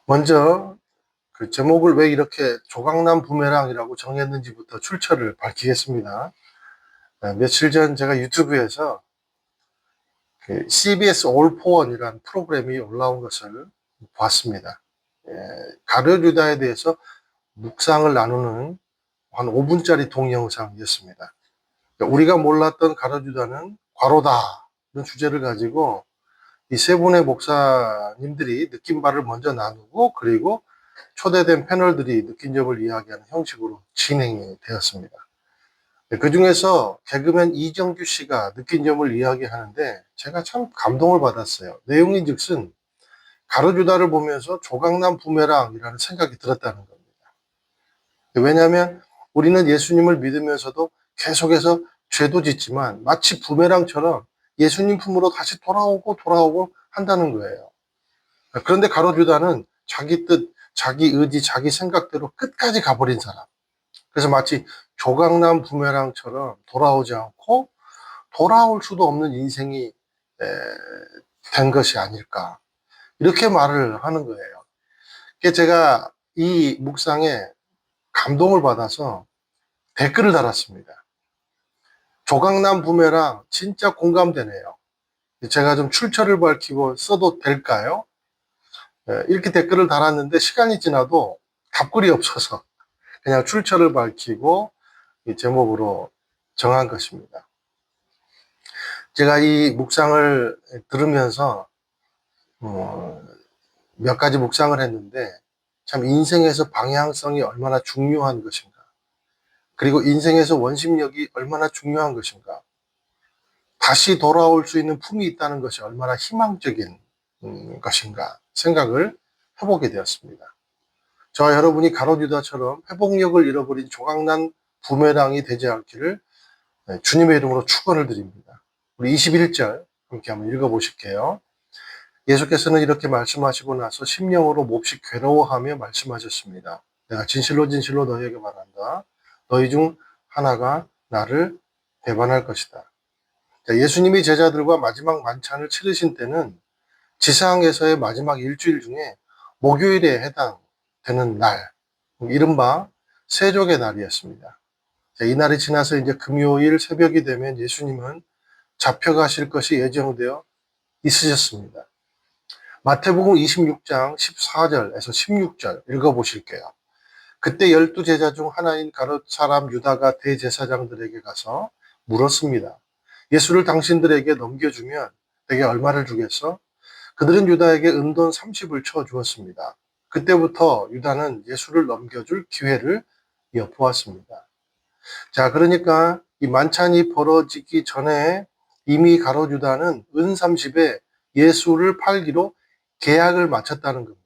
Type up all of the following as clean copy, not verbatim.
먼저 그 제목을 왜 이렇게 조각남 부메랑이라고 정했는지부터 출처를 밝히겠습니다. 며칠 전 제가 유튜브에서 그 CBS 올 포원이라는 프로그램이 올라온 것을 봤습니다. 가룟유다에 대해서 묵상을 나누는 한 5분짜리 동영상이었습니다. 우리가 몰랐던 가룟유다는 과로다 이런 주제를 가지고 이 세 분의 목사님들이 느낀 바를 먼저 나누고, 그리고 초대된 패널들이 느낀 점을 이야기하는 형식으로 진행이 되었습니다. 그 중에서 개그맨 이정규 씨가 느낀 점을 이야기하는데 제가 참 감동을 받았어요. 내용인 즉슨 가로주다를 보면서 조각난 부메랑이라는 생각이 들었다는 겁니다. 왜냐하면 우리는 예수님을 믿으면서도 계속해서 죄도 짓지만 마치 부메랑처럼 예수님 품으로 다시 돌아오고 한다는 거예요. 그런데 가로주다는 자기 뜻, 자기 의지, 자기 생각대로 끝까지 가버린 사람. 그래서 마치 조각난 부메랑처럼 돌아오지 않고 돌아올 수도 없는 인생이 된 것이 아닐까. 이렇게 말을 하는 거예요. 제가 이 묵상에 감동을 받아서 댓글을 달았습니다. 조각난 부메랑 진짜 공감되네요. 제가 좀 출처를 밝히고 써도 될까요? 이렇게 댓글을 달았는데 시간이 지나도 답글이 없어서 그냥 출처를 밝히고 이 제목으로 정한 것입니다. 제가 이 묵상을 들으면서 몇 가지 묵상을 했는데, 참 인생에서 방향성이 얼마나 중요한 것인가, 그리고 인생에서 원심력이 얼마나 중요한 것인가, 다시 돌아올 수 있는 품이 있다는 것이 얼마나 희망적인 것인가 생각을 해보게 되었습니다. 저와 여러분이 가룟유다처럼 회복력을 잃어버린 조각난 부메랑이 되지 않기를 주님의 이름으로 축원을 드립니다. 우리 21절 함께 한번 읽어보실게요. 예수께서는 이렇게 말씀하시고 나서 심령으로 몹시 괴로워하며 말씀하셨습니다. 내가 진실로 진실로 너희에게 말한다. 너희 중 하나가 나를 배반할 것이다. 예수님이 제자들과 마지막 만찬을 치르신 때는 지상에서의 마지막 일주일 중에 목요일에 해당되는 날, 이른바 세족의 날이었습니다. 이 날이 지나서 이제 금요일 새벽이 되면 예수님은 잡혀가실 것이 예정되어 있으셨습니다. 마태복음 26장 14절에서 16절 읽어보실게요. 그때 12제자 중 하나인 가룟 사람 유다가 대제사장들에게 가서 물었습니다. 예수를 당신들에게 넘겨주면 내게 얼마를 주겠어? 그들은 유다에게 은돈 30을 쳐 주었습니다. 그때부터 유다는 예수를 넘겨줄 기회를 엿보았습니다. 자, 그러니까 이 만찬이 벌어지기 전에 이미 가룟 유다는 은 30에 예수를 팔기로 계약을 마쳤다는 겁니다.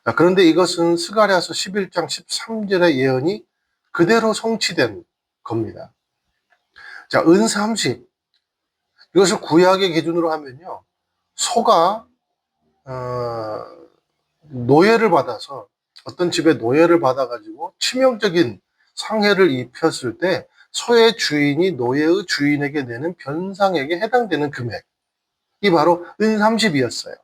자, 그런데 이것은 스가랴서 11장 13절의 예언이 그대로 성취된 겁니다. 자, 은 30. 이것을 구약의 기준으로 하면요, 소가 노예를 받아서, 어떤 집에 노예를 받아가지고 치명적인 상해를 입혔을 때 소의 주인이 노예의 주인에게 내는 변상액에 해당되는 금액이 바로 은 30이었어요.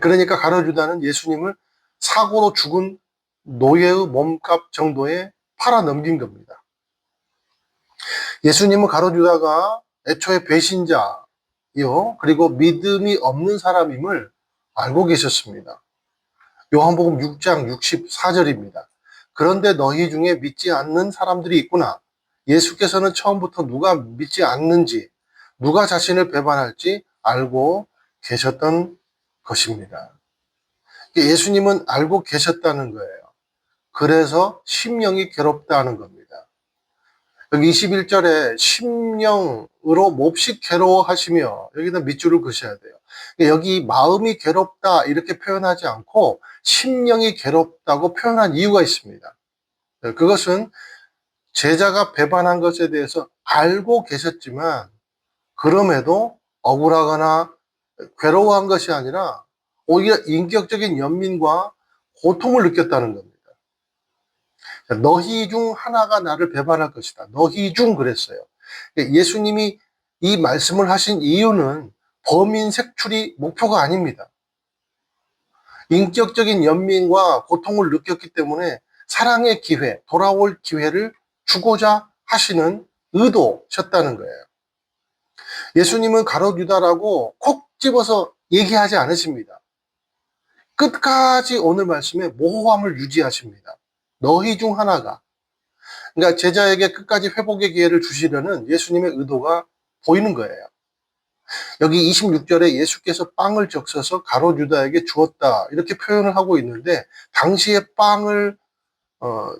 그러니까 가룟유다는 예수님을 사고로 죽은 노예의 몸값 정도에 팔아 넘긴 겁니다. 예수님은 가룟유다가 애초에 배신자요, 그리고 믿음이 없는 사람임을 알고 계셨습니다. 요한복음 6장 64절입니다. 그런데 너희 중에 믿지 않는 사람들이 있구나. 예수께서는 처음부터 누가 믿지 않는지, 누가 자신을 배반할지 알고 계셨던 것입니다. 예수님은 알고 계셨다는 거예요. 그래서 심령이 괴롭다는 겁니다. 여기 21절에 심령으로 몹시 괴로워하시며, 여기다 밑줄을 그으셔야 돼요. 여기 마음이 괴롭다 이렇게 표현하지 않고 심령이 괴롭다고 표현한 이유가 있습니다. 그것은 제자가 배반한 것에 대해서 알고 계셨지만 그럼에도 억울하거나 괴로워한 것이 아니라 오히려 인격적인 연민과 고통을 느꼈다는 겁니다. 너희 중 하나가 나를 배반할 것이다. 너희 중 그랬어요. 예수님이 이 말씀을 하신 이유는 범인 색출이 목표가 아닙니다. 인격적인 연민과 고통을 느꼈기 때문에 사랑의 기회, 돌아올 기회를 주고자 하시는 의도셨다는 거예요. 예수님은 가룟 유다라고 콕 집어서 얘기하지 않으십니다. 끝까지 오늘 말씀에 모호함을 유지하십니다. 너희 중 하나가. 그러니까 제자에게 끝까지 회복의 기회를 주시려는 예수님의 의도가 보이는 거예요. 여기 26절에 예수께서 빵을 적셔서 가룟 유다에게 주었다 이렇게 표현을 하고 있는데, 당시에 빵을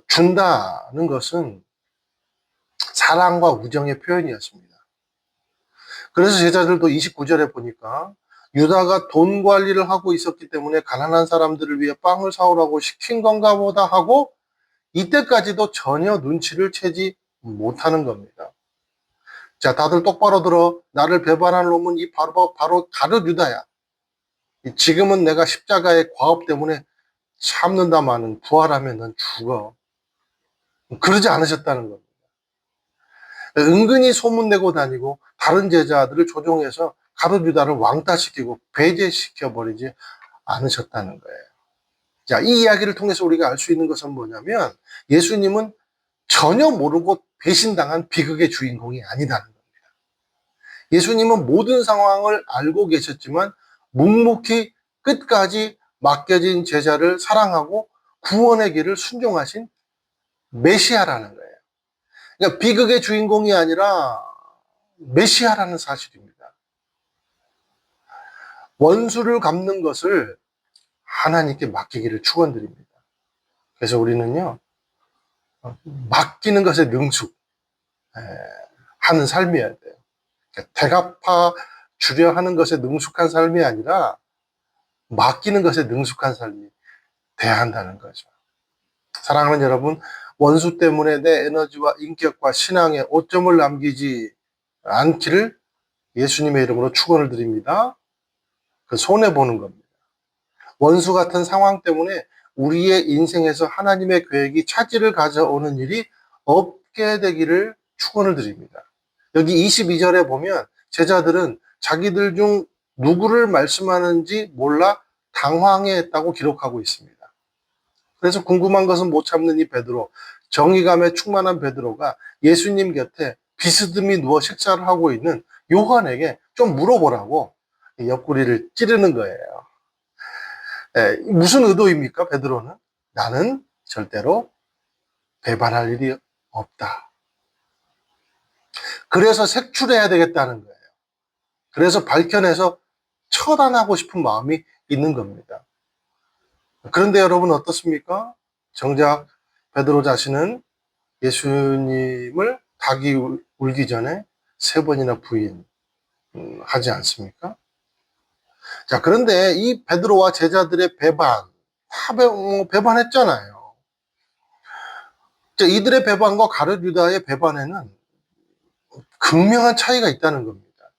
준다는 것은 사랑과 우정의 표현이었습니다. 그래서 제자들도 29절에 보니까 유다가 돈 관리를 하고 있었기 때문에 가난한 사람들을 위해 빵을 사오라고 시킨 건가 보다 하고 이때까지도 전혀 눈치를 채지 못하는 겁니다. 자, 다들 똑바로 들어. 나를 배반한 놈은 이 바로 가룟 유다야. 지금은 내가 십자가의 과업 때문에 참는다마는 부활하면 넌 죽어. 그러지 않으셨다는 겁니다. 은근히 소문내고 다니고 다른 제자들을 조종해서 가룟 유다를 왕따시키고 배제시켜버리지 않으셨다는 거예요. 자, 이 이야기를 통해서 우리가 알 수 있는 것은 뭐냐면 예수님은 전혀 모르고 배신당한 비극의 주인공이 아니다는 겁니다. 예수님은 모든 상황을 알고 계셨지만 묵묵히 끝까지 맡겨진 제자를 사랑하고 구원의 길을 순종하신 메시아라는 거예요. 그러니까 비극의 주인공이 아니라 메시아라는 사실입니다. 원수를 갚는 것을 하나님께 맡기기를 축원드립니다. 그래서 우리는요, 맡기는 것에 능숙 하는 삶이어야 돼요. 대갚아 주려 하는 것에 능숙한 삶이 아니라 맡기는 것에 능숙한 삶이 돼야 한다는 거죠. 사랑하는 여러분, 원수 때문에 내 에너지와 인격과 신앙에 오점을 남기지 않기를 예수님의 이름으로 축원을 드립니다. 그 손해보는 겁니다. 원수 같은 상황 때문에 우리의 인생에서 하나님의 계획이 차질을 가져오는 일이 없게 되기를 축원을 드립니다. 여기 22절에 보면 제자들은 자기들 중 누구를 말씀하는지 몰라 당황해했다고 기록하고 있습니다. 그래서 궁금한 것은 못 참는 이 베드로, 정의감에 충만한 베드로가 예수님 곁에 비스듬히 누워 식사를 하고 있는 요한에게 좀 물어보라고 옆구리를 찌르는 거예요. 무슨 의도입니까, 베드로는? 나는 절대로 배반할 일이 없다. 그래서 색출해야 되겠다는 거예요. 그래서 밝혀내서 처단하고 싶은 마음이 있는 겁니다. 그런데 여러분 어떻습니까? 정작 베드로 자신은 예수님을 닭이 울기 전에 3번이나 부인하지 않습니까? 자, 그런데 이 베드로와 제자들의 배반, 다 배반했잖아요. 자, 이들의 배반과 가룟 유다의 배반에는 극명한 차이가 있다는 겁니다.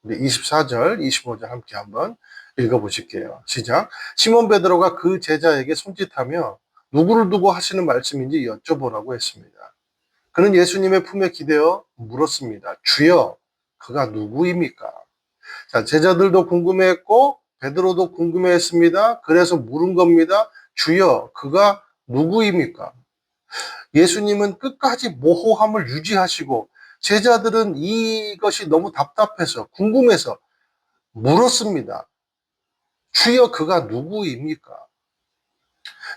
우리 24절, 25절 함께 한번 읽어보실게요. 시작. 시몬 베드로가 그 제자에게 손짓하며 누구를 두고 하시는 말씀인지 여쭤보라고 했습니다. 그는 예수님의 품에 기대어 물었습니다. 주여, 그가 누구입니까? 자, 제자들도 궁금해했고 베드로도 궁금해했습니다. 그래서 물은 겁니다. 주여, 그가 누구입니까? 예수님은 끝까지 모호함을 유지하시고 제자들은 이것이 너무 답답해서 궁금해서 물었습니다. 주여, 그가 누구입니까?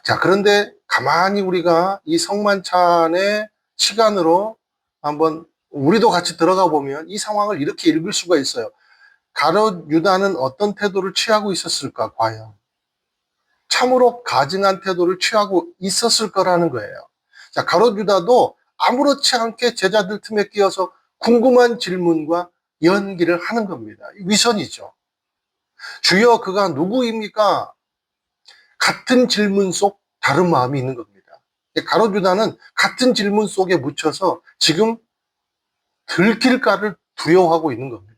자, 그런데 가만히 우리가 이 성만찬의 시간으로 한번 우리도 같이 들어가 보면 이 상황을 이렇게 읽을 수가 있어요. 가룟 유다는 어떤 태도를 취하고 있었을까, 과연? 참으로 가증한 태도를 취하고 있었을 거라는 거예요. 자, 가룟 유다도 아무렇지 않게 제자들 틈에 끼어서 궁금한 질문과 연기를 하는 겁니다. 위선이죠. 주여, 그가 누구입니까? 같은 질문 속 다른 마음이 있는 겁니다. 가룟 유다는 같은 질문 속에 묻혀서 지금 들킬까를 두려워하고 있는 겁니다.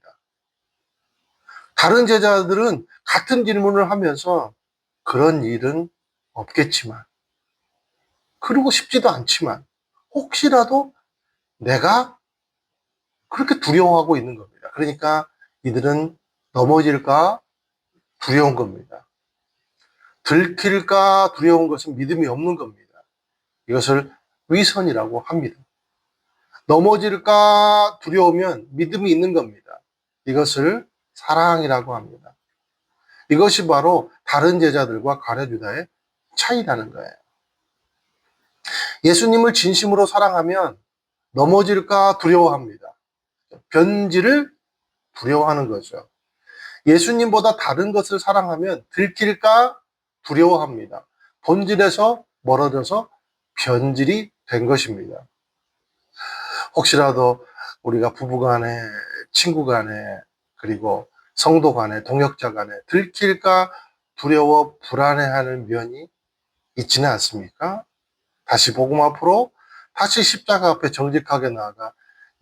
다른 제자들은 같은 질문을 하면서 그런 일은 없겠지만, 그러고 싶지도 않지만, 혹시라도 내가 그렇게 두려워하고 있는 겁니다. 그러니까 이들은 넘어질까 두려운 겁니다. 들킬까 두려운 것은 믿음이 없는 겁니다. 이것을 위선이라고 합니다. 넘어질까 두려우면 믿음이 있는 겁니다. 이것을 사랑이라고 합니다. 이것이 바로 다른 제자들과 가룟 유다의 차이라는 거예요. 예수님을 진심으로 사랑하면 넘어질까 두려워합니다. 변질을 두려워하는 거죠. 예수님보다 다른 것을 사랑하면 들킬까 두려워합니다. 본질에서 멀어져서 변질이 된 것입니다. 혹시라도 우리가 부부 간에, 친구 간에, 그리고 성도 간에, 동역자 간에 들킬까 두려워 불안해하는 면이 있지는 않습니까? 다시 복음 앞으로, 다시 십자가 앞에 정직하게 나아가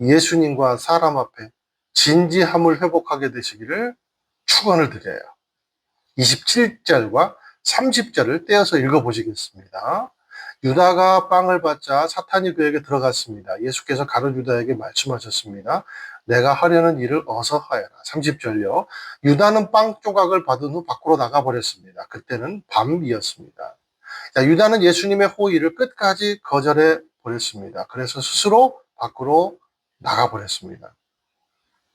예수님과 사람 앞에 진지함을 회복하게 되시기를 축원을 드려요. 27절과 30절을 떼어서 읽어보시겠습니다. 유다가 빵을 받자 사탄이 그에게 들어갔습니다. 예수께서 가룟 유다에게 말씀하셨습니다. 내가 하려는 일을 어서 하여라. 30절요. 유다는 빵 조각을 받은 후 밖으로 나가버렸습니다. 그때는 밤이었습니다. 자, 유다는 예수님의 호의를 끝까지 거절해 버렸습니다. 그래서 스스로 밖으로 나가버렸습니다.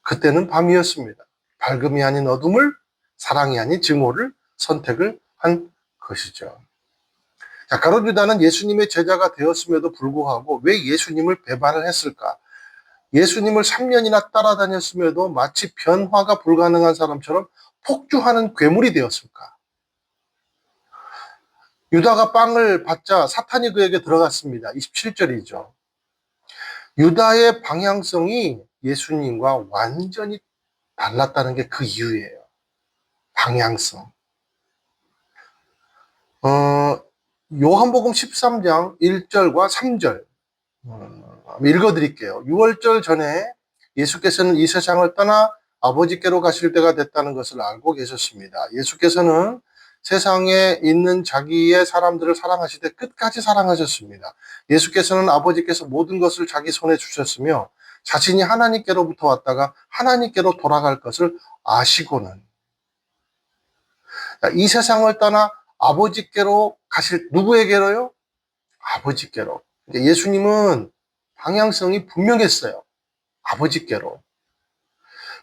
그때는 밤이었습니다. 밝음이 아닌 어둠을, 사랑이 아닌 증오를 선택을 한 것이죠. 자, 가룟 유다는 예수님의 제자가 되었음에도 불구하고 왜 예수님을 배반을 했을까? 예수님을 3년이나 따라다녔음에도 마치 변화가 불가능한 사람처럼 폭주하는 괴물이 되었을까? 유다가 빵을 받자 사탄이 그에게 들어갔습니다. 27절이죠. 유다의 방향성이 예수님과 완전히 달랐다는 게 그 이유예요. 방향성. 요한복음 13장 1절과 3절 읽어드릴게요. 6월절 전에 예수께서는 이 세상을 떠나 아버지께로 가실 때가 됐다는 것을 알고 계셨습니다. 예수께서는 세상에 있는 자기의 사람들을 사랑하시되 끝까지 사랑하셨습니다. 예수께서는 아버지께서 모든 것을 자기 손에 주셨으며 자신이 하나님께로부터 왔다가 하나님께로 돌아갈 것을 아시고는 이 세상을 떠나 아버지께로 가실, 누구에게로요? 아버지께로. 예수님은 방향성이 분명했어요. 아버지께로.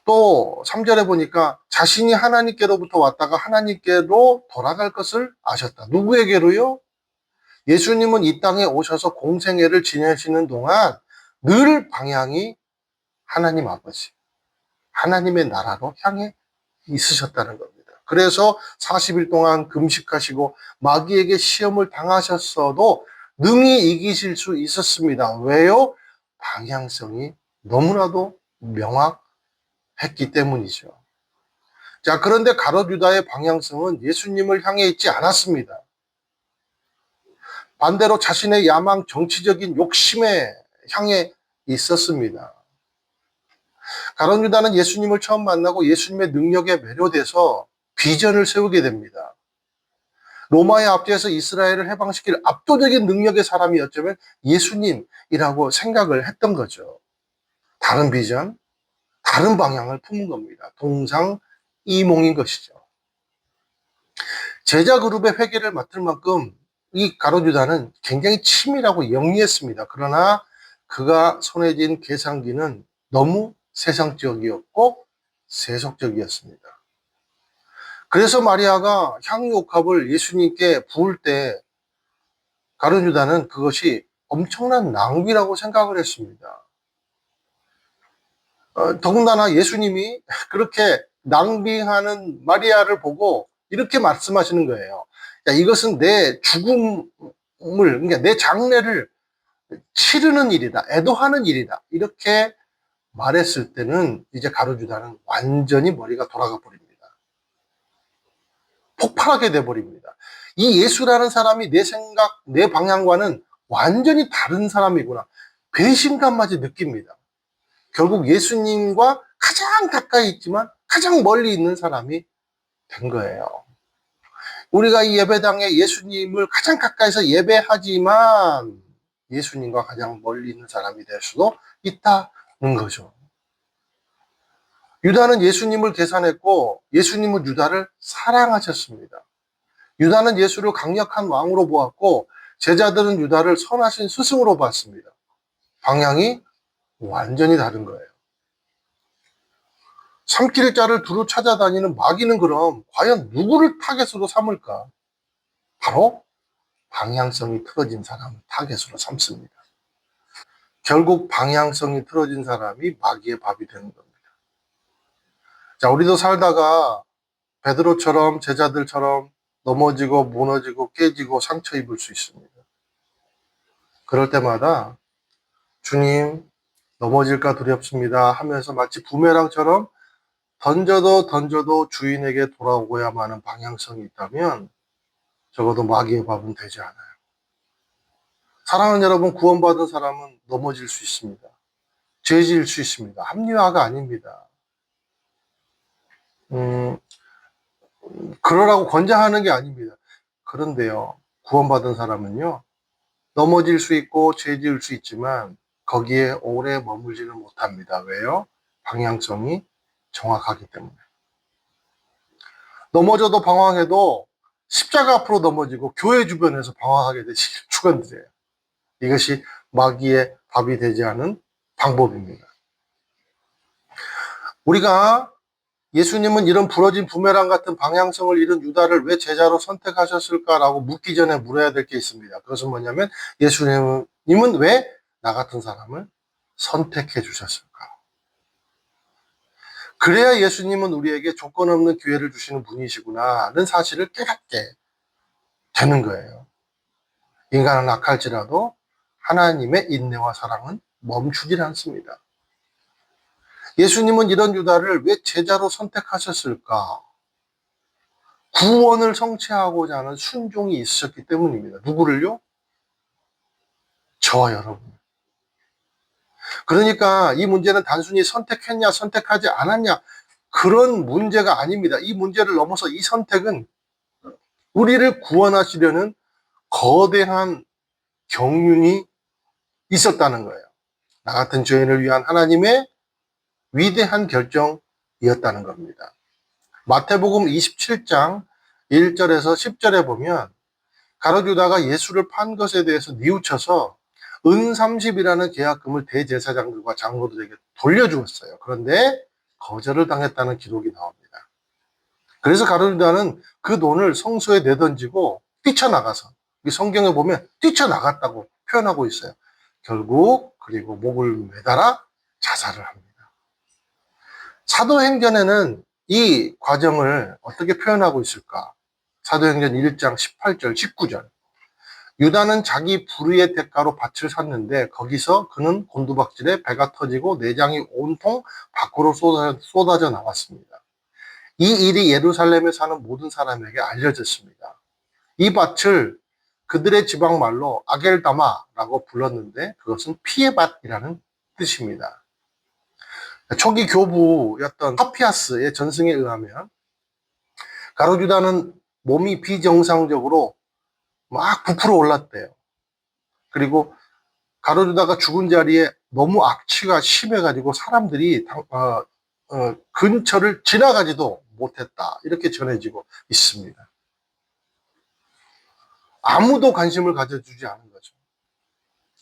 또 3절에 보니까 자신이 하나님께로부터 왔다가 하나님께로 돌아갈 것을 아셨다. 누구에게로요? 예수님은 이 땅에 오셔서 공생애를 지내시는 동안 늘 방향이 하나님 아버지, 하나님의 나라로 향해 있으셨다는 겁니다. 그래서 40일 동안 금식하시고 마귀에게 시험을 당하셨어도 능히 이기실 수 있었습니다. 왜요? 방향성이 너무나도 명확했기 때문이죠. 자, 그런데 가룟 유다의 방향성은 예수님을 향해 있지 않았습니다. 반대로 자신의 야망, 정치적인 욕심에 향해 있었습니다. 가룟 유다는 예수님을 처음 만나고 예수님의 능력에 매료돼서 비전을 세우게 됩니다. 로마의 압제에서 이스라엘을 해방시킬 압도적인 능력의 사람이었자면 예수님이라고 생각을 했던 거죠. 다른 비전, 다른 방향을 품은 겁니다. 동상이몽인 것이죠. 제자 그룹의 회개를 맡을 만큼 이 가룟 유다는 굉장히 치밀하고 영리했습니다. 그러나 그가 손에 쥔 계산기는 너무 세상적이었고 세속적이었습니다. 그래서 마리아가 향유옥합을 예수님께 부을 때 가룟 유다는 그것이 엄청난 낭비라고 생각을 했습니다. 더군다나 예수님이 그렇게 낭비하는 마리아를 보고 이렇게 말씀하시는 거예요. 야, 이것은 내 죽음을, 그러니까 내 장례를 치르는 일이다. 애도하는 일이다. 이렇게 말했을 때는 이제 가룟 유다는 완전히 머리가 돌아가 버립니다. 폭발하게 돼버립니다. 이 예수라는 사람이 내 생각, 내 방향과는 완전히 다른 사람이구나. 배신감마저 느낍니다. 결국 예수님과 가장 가까이 있지만 가장 멀리 있는 사람이 된 거예요. 우리가 이 예배당에 예수님을 가장 가까이서 예배하지만 예수님과 가장 멀리 있는 사람이 될 수도 있다는 거죠. 유다는 예수님을 계산했고 예수님은 유다를 사랑하셨습니다. 유다는 예수를 강력한 왕으로 보았고 제자들은 유다를 선하신 스승으로 봤습니다. 방향이 완전히 다른 거예요. 삼킬자를 두루 찾아다니는 마귀는 그럼 과연 누구를 타겟으로 삼을까? 바로 방향성이 틀어진 사람을 타겟으로 삼습니다. 결국 방향성이 틀어진 사람이 마귀의 밥이 되는 겁니다. 자, 우리도 살다가 베드로처럼 제자들처럼 넘어지고 무너지고 깨지고 상처 입을 수 있습니다. 그럴 때마다 주님 넘어질까 두렵습니다 하면서 마치 부메랑처럼 던져도 주인에게 돌아오고야만 하는 방향성이 있다면 적어도 마귀의 밥은 되지 않아요. 사랑하는 여러분, 구원받은 사람은 넘어질 수 있습니다. 죄 지을 수 있습니다. 합리화가 아닙니다. 음, 그러라고 권장하는 게 아닙니다. 그런데요, 구원받은 사람은요, 넘어질 수 있고 죄 지을 수 있지만 거기에 오래 머물지는 못합니다. 왜요? 방향성이 정확하기 때문에. 넘어져도 방황해도 십자가 앞으로 넘어지고 교회 주변에서 방황하게 되시길 축원드려요. 이것이 마귀의 밥이 되지 않은 방법입니다. 우리가 예수님은 이런 부러진 부메랑 같은 방향성을 잃은 유다를 왜 제자로 선택하셨을까라고 묻기 전에 물어야 될 게 있습니다. 그것은 뭐냐면 예수님은 왜 나 같은 사람을 선택해 주셨을까? 그래야 예수님은 우리에게 조건 없는 기회를 주시는 분이시구나는 사실을 깨닫게 되는 거예요. 인간은 악할지라도 하나님의 인내와 사랑은 멈추질 않습니다. 예수님은 이런 유다를 왜 제자로 선택하셨을까? 구원을 성취하고자 하는 순종이 있으셨기 때문입니다. 누구를요? 저와 여러분. 그러니까 이 문제는 단순히 선택했냐, 선택하지 않았냐, 그런 문제가 아닙니다. 이 문제를 넘어서 이 선택은 우리를 구원하시려는 거대한 경륜이 있었다는 거예요. 나 같은 죄인을 위한 하나님의 위대한 결정이었다는 겁니다. 마태복음 27장 1절에서 10절에 보면 가룟 유다가 예수를 판 것에 대해서 뉘우쳐서 은 30이라는 계약금을 대제사장들과 장로들에게 돌려주었어요. 그런데 거절을 당했다는 기록이 나옵니다. 그래서 가룟 유다는 그 돈을 성소에 내던지고 뛰쳐나가서 성경에 보면 뛰쳐나갔다고 표현하고 있어요. 결국 그리고 목을 매달아 자살을 합니다. 사도행전에는 이 과정을 어떻게 표현하고 있을까? 사도행전 1장 18절, 19절. 유다는 자기 불의의 대가로 밭을 샀는데 거기서 그는 곤두박질에 배가 터지고 내장이 온통 밖으로 쏟아져 나왔습니다. 이 일이 예루살렘에 사는 모든 사람에게 알려졌습니다. 이 밭을 그들의 지방말로 아겔다마라고 불렀는데 그것은 피의 밭이라는 뜻입니다. 초기 교부였던 파피아스의 전승에 의하면 가룟 유다는 몸이 비정상적으로 막 부풀어 올랐대요. 그리고 가룟 유다가 죽은 자리에 너무 악취가 심해가지고 사람들이 근처를 지나가지도 못했다. 이렇게 전해지고 있습니다. 아무도 관심을 가져주지 않은 거죠.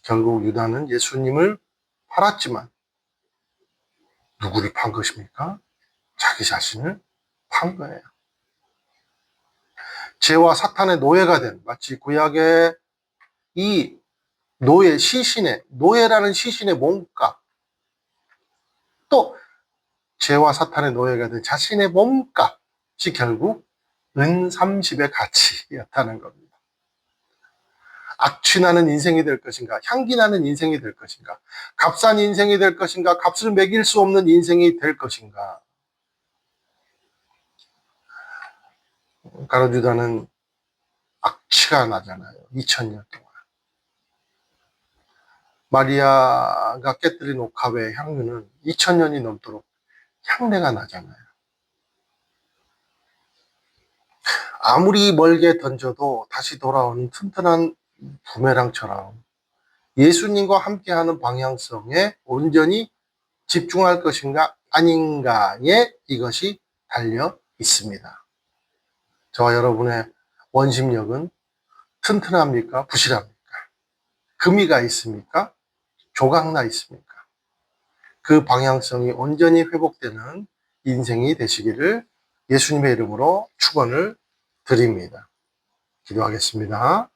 결국 유다는 예수님을 팔았지만 누구를 판 것입니까? 자기 자신을 판 거예요. 죄와 사탄의 노예가 된 마치 구약의 이 노예라는 시신의 몸값, 또 죄와 사탄의 노예가 된 자신의 몸값이 결국 은 30의 가치였다는 겁니다. 악취나는 인생이 될 것인가, 향기나는 인생이 될 것인가, 값싼 인생이 될 것인가, 값을 매길 수 없는 인생이 될 것인가. 가룟 유다는 악취가 나잖아요. 2000년 동안. 마리아가 깨뜨린 옥합의 향유는 2000년이 넘도록 향내가 나잖아요. 아무리 멀게 던져도 다시 돌아오는 튼튼한 부메랑처럼 예수님과 함께하는 방향성에 온전히 집중할 것인가 아닌가에 이것이 달려 있습니다. 저와 여러분의 원심력은 튼튼합니까? 부실합니까? 금이가 있습니까? 조각나 있습니까? 그 방향성이 온전히 회복되는 인생이 되시기를 예수님의 이름으로 축원을 드립니다. 기도하겠습니다.